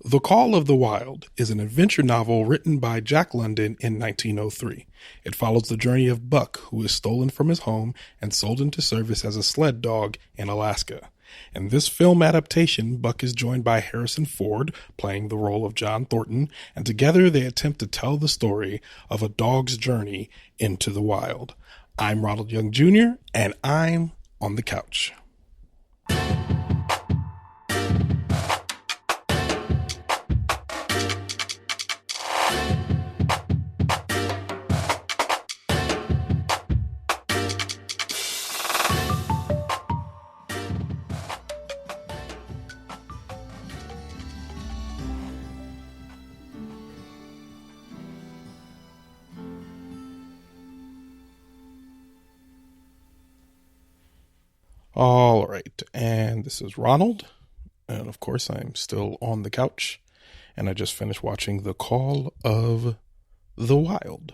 The Call of the Wild is an adventure novel written by Jack London in 1903. It follows the journey of Buck, who is stolen from his home and sold into service as a sled dog in Alaska. In this film adaptation, Buck is joined by Harrison Ford, playing the role of John Thornton, and together they attempt to tell the story of a dog's journey into the wild. I'm Ronald Young Jr., and I'm on the couch. All right, and this is Ronald, and of course I'm still on the couch, and I just finished watching The Call of the Wild.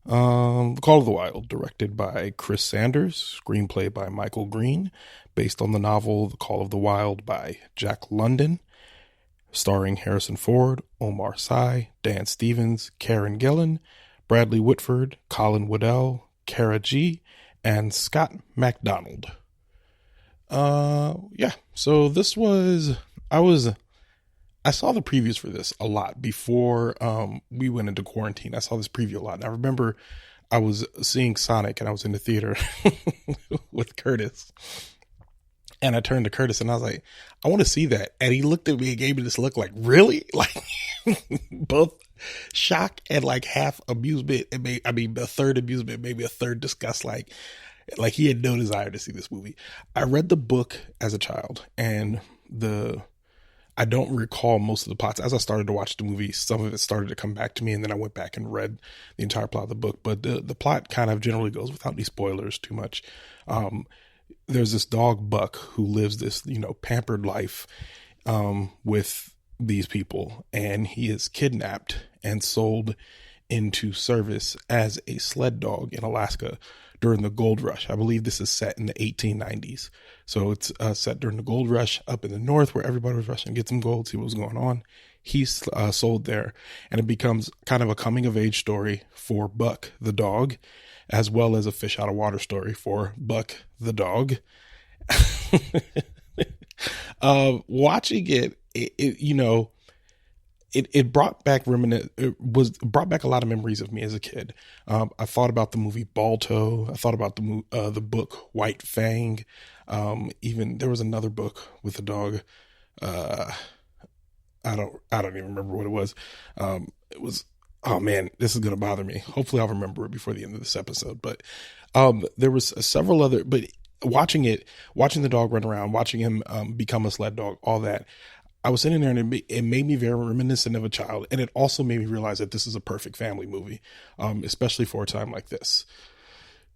The Call of the Wild, directed by Chris Sanders, screenplay by Michael Green, based on the novel The Call of the Wild by Jack London, starring Harrison Ford, Omar Sy, Dan Stevens, Karen Gillan, Bradley Whitford, Colin Woodell, Cara G, and Scott MacDonald. So this was, I saw the previews for this a lot before, we went into quarantine. I saw this preview a lot. And I remember I was seeing Sonic and I was in the theater with Curtis, and I turned to Curtis and I was like, I want to see that. And he looked at me and gave me this look like, really? Like both shock and like half amusement. A third amusement, maybe a third disgust. Like he had no desire to see this movie. I read the book as a child, and I don't recall most of the plots. As I started to watch the movie, some of it started to come back to me, and then I went back and read the entire plot of the book. But the plot kind of generally goes, without any spoilers too much. There's this dog, Buck, who lives this, pampered life with these people, and he is kidnapped and sold into service as a sled dog in Alaska during the gold rush. I believe this is set in the 1890s. So it's set during the gold rush up in the north, where everybody was rushing to get some gold, see what was going on. He's sold there, and it becomes kind of a coming of age story for Buck the dog, as well as a fish out of water story for Buck the dog. Watching it brought back brought back a lot of memories of me as a kid. I thought about the movie Balto. I thought about the book White Fang. Even there was another book with a dog. I don't even remember what it was. It was, oh man, this is gonna bother me. Hopefully I'll remember it before the end of this episode. But there was several other. But watching the dog run around, watching him become a sled dog, all that. I was sitting there, and it made me very reminiscent of a child. And it also made me realize that this is a perfect family movie, especially for a time like this.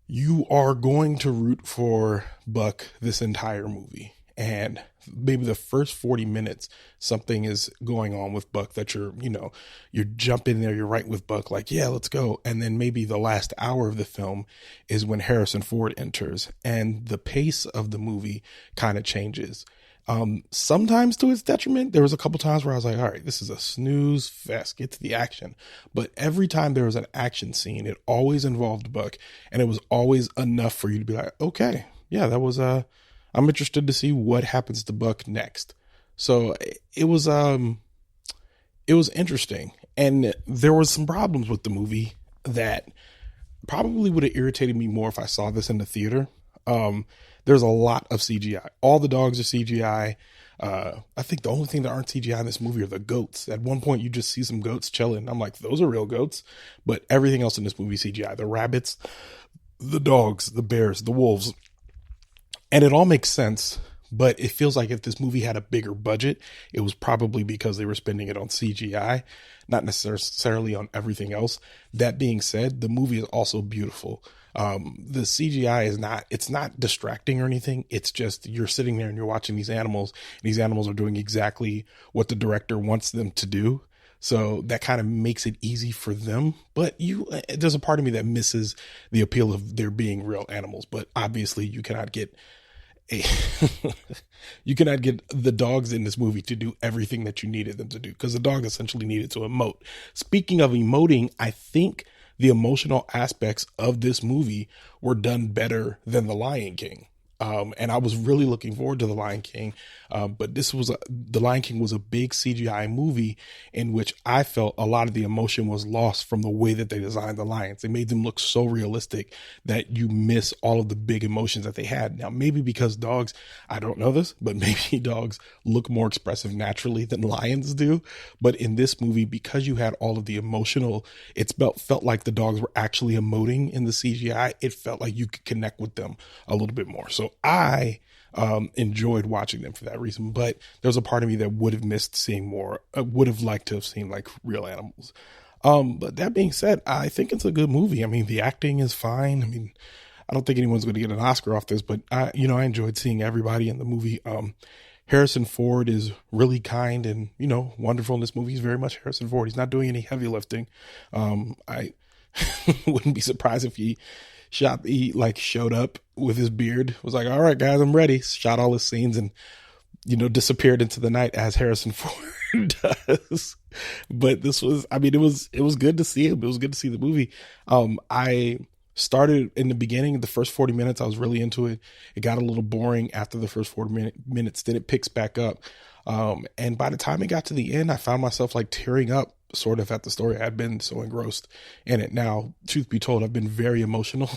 You are going to root for Buck this entire movie. And maybe the first 40 minutes, something is going on with Buck that you're jumping there, you're right with Buck, like, yeah, let's go. And then maybe the last hour of the film is when Harrison Ford enters, and the pace of the movie kind of changes. Sometimes to its detriment. There was a couple times where I was like, all right, this is a snooze fest, get to the action. But every time there was an action scene, it always involved Buck, and it was always enough for you to be like, okay, yeah, that was, I'm interested to see what happens to Buck next. So it was interesting. And there was some problems with the movie that probably would have irritated me more if I saw this in the theater. There's a lot of CGI. All the dogs are CGI. I think the only thing that aren't CGI in this movie are the goats. At one point, you just see some goats chilling. I'm like, those are real goats. But everything else in this movie CGI. The rabbits, the dogs, the bears, the wolves. And it all makes sense. But it feels like if this movie had a bigger budget, it was probably because they were spending it on CGI, not necessarily on everything else. That being said, the movie is also beautiful. The CGI it's not distracting or anything. It's just, you're sitting there and you're watching these animals, and these animals are doing exactly what the director wants them to do. So that kind of makes it easy for them. But there's a part of me that misses the appeal of there being real animals. But obviously you cannot get you cannot get the dogs in this movie to do everything that you needed them to do, because the dog essentially needed to emote. Speaking of emoting, I think the emotional aspects of this movie were done better than The Lion King. And I was really looking forward to The Lion King. But The Lion King was a big CGI movie in which I felt a lot of the emotion was lost from the way that they designed the lions. They made them look so realistic that you miss all of the big emotions that they had. Now, maybe because dogs, I don't know this, but maybe dogs look more expressive naturally than lions do. But in this movie, because you had all of the emotional, felt like the dogs were actually emoting in the CGI. It felt like you could connect with them a little bit more. So I enjoyed watching them for that reason, but there's a part of me that would have missed seeing more, would have liked to have seen like real animals. But that being said, I think it's a good movie. I mean, the acting is fine. I mean, I don't think anyone's going to get an Oscar off this, but I enjoyed seeing everybody in the movie. Harrison Ford is really kind and, wonderful in this movie. He's very much Harrison Ford. He's not doing any heavy lifting. I wouldn't be surprised if he showed up with his beard, was like, all right, guys, I'm ready. Shot all his scenes and, disappeared into the night as Harrison Ford does. But it was good to see him. It was good to see the movie. I started in the beginning, the first 40 minutes, I was really into it. It got a little boring after the first 40 minutes. Then it picks back up. And by the time it got to the end, I found myself like tearing up sort of at the story. I had been so engrossed in it. Now, truth be told, I've been very emotional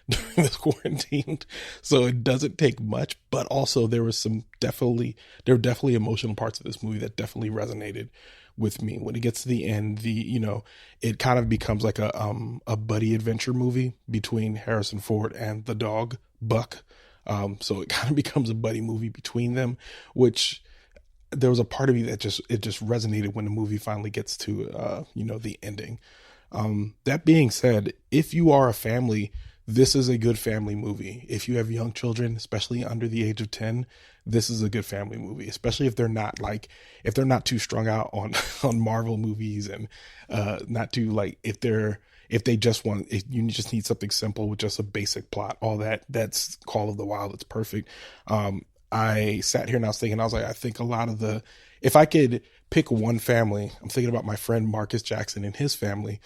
during this quarantine, so it doesn't take much, but also there were definitely emotional parts of this movie that definitely resonated with me. When it gets to the end, it kind of becomes like a buddy adventure movie between Harrison Ford and the dog Buck. So it kind of becomes a buddy movie between them, which there was a part of me that just resonated when the movie finally gets to, the ending. That being said, if you are a family, this is a good family movie. If you have young children, especially under the age of 10, this is a good family movie, especially if they're not too strung out on Marvel movies and, not too if you just need something simple with just a basic plot, all that's Call of the Wild. It's perfect. I sat here and I was thinking, I think if I could pick one family, I'm thinking about my friend Marcus Jackson and his family.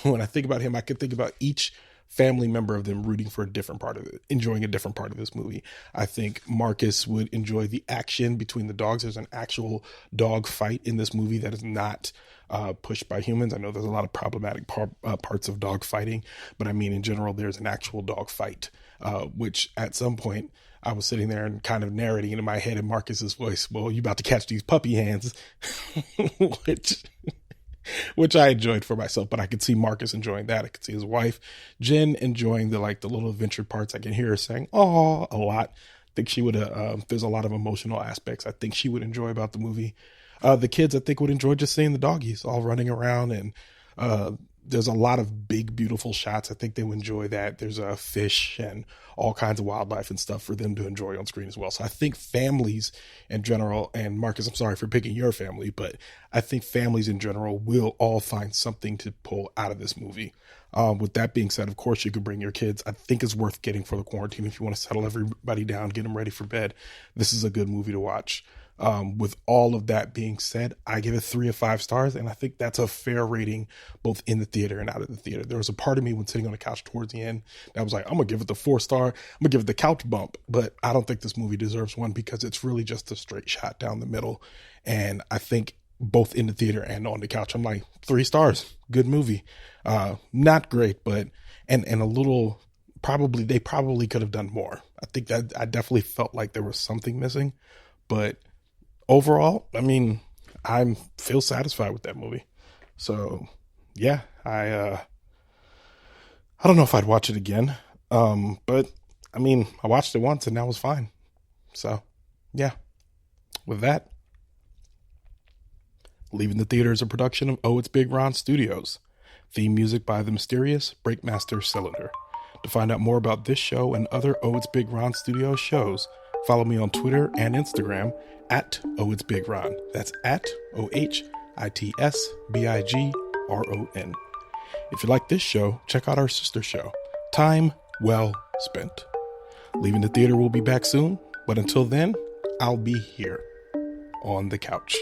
When I think about him, I could think about each family member of them rooting for a different part of it, enjoying a different part of this movie. I think Marcus would enjoy the action between the dogs. There's an actual dog fight in this movie that is not pushed by humans. I know there's a lot of problematic parts of dog fighting, but I mean, in general, there's an actual dog fight, which at some point, I was sitting there and kind of narrating in my head in Marcus's voice, well, you about to catch these puppy hands, which I enjoyed for myself, but I could see Marcus enjoying that. I could see his wife, Jen, enjoying the little adventure parts. I can hear her saying, "Oh," a lot. I think she would, there's a lot of emotional aspects I think she would enjoy about the movie. The kids, I think, would enjoy just seeing the doggies all running around, and, there's a lot of big, beautiful shots. I think they would enjoy that. There's a fish and all kinds of wildlife and stuff for them to enjoy on screen as well. So I think families in general, and Marcus, I'm sorry for picking your family, but I think families in general will all find something to pull out of this movie. With that being said, of course, you could bring your kids. I think it's worth getting for the quarantine. If you want to settle everybody down, get them ready for bed, this is a good movie to watch. With all of that being said, I give it 3 of 5 stars, and I think that's a fair rating both in the theater and out of the theater. There was a part of me when sitting on the couch towards the end that was like, I'm gonna give it the 4-star, I'm gonna give it the couch bump, but I don't think this movie deserves one because it's really just a straight shot down the middle. And I think both in the theater and on the couch, I'm like, 3 stars, good movie. Not great, but and a little, they probably could have done more. I think that I definitely felt like there was something missing, but overall, I mean, I feel satisfied with that movie. So yeah, I don't know if I'd watch it again. But I mean, I watched it once and that was fine. So yeah, with that, Leaving the Theater is a production of Oh It's Big Ron Studios. Theme music by the mysterious Breakmaster Cylinder. To find out more about this show and other Oh It's Big Ron Studios shows, follow me on Twitter and Instagram at Oh It's Big Ron. That's at ohitsBigRon. If you like this show, check out our sister show, Time Well Spent. Leaving the Theater will be back soon. But until then, I'll be here on the couch.